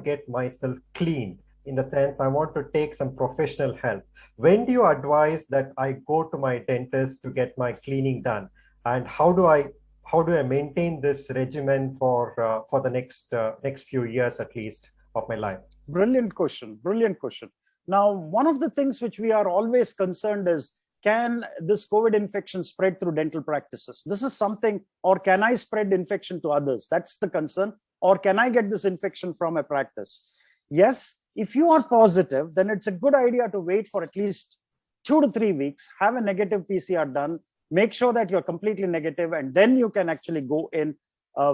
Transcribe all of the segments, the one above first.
get myself clean, in the sense I want to take some professional help. When do you advise that I go to my dentist to get my cleaning done? And how do I maintain this regimen for the next few years at least of my life? Brilliant question. Brilliant question. Now, one of the things which we are always concerned is, can this COVID infection spread through dental practices? This is something, or can I spread infection to others? That's the concern. Or can I get this infection from a practice? Yes, if you are positive, then it's a good idea to wait for at least 2 to 3 weeks, have a negative PCR done, make sure that you're completely negative, and then you can actually go in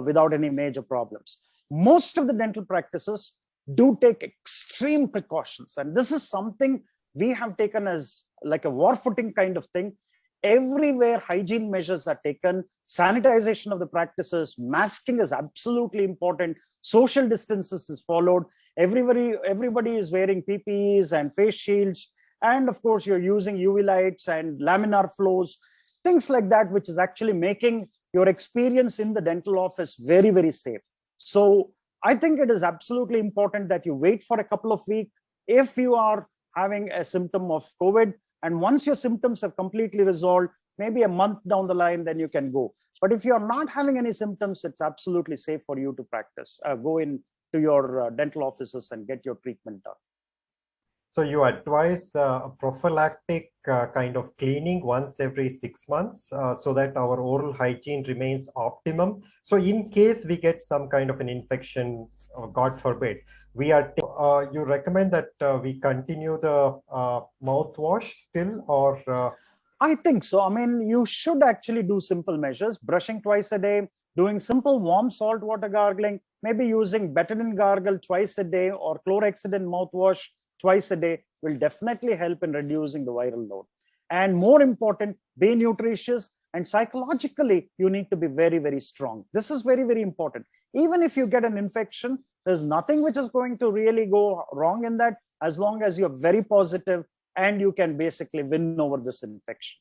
without any major problems. Most of the dental practices do take extreme precautions, and this is something we have taken as like a war footing kind of thing. Everywhere hygiene measures are taken, sanitization of the practices, masking is absolutely important, social distances is followed, everybody is wearing PPEs and face shields, and of course you're using UV lights and laminar flows, things like that, which is actually making your experience in the dental office very, very safe. So I think it is absolutely important that you wait for a couple of weeks if you are having a symptom of COVID. And once your symptoms have completely resolved, maybe a month down the line, then you can go. But if you're not having any symptoms, it's absolutely safe for you to practice. Go in to your dental offices and get your treatment done. So you advise a prophylactic kind of cleaning once every 6 months so that our oral hygiene remains optimum. So in case we get some kind of an infection, God forbid, you recommend that we continue the mouthwash still, or I think so. I mean, you should actually do simple measures, brushing twice a day, doing simple warm salt water gargling, maybe using betadine gargle twice a day, or chlorhexidine mouthwash twice a day will definitely help in reducing the viral load. And more important, be nutritious, and psychologically, you need to be very, very strong. This is very, very important. Even if you get an infection, there's nothing which is going to really go wrong in that, as long as you're very positive and you can basically win over this infection.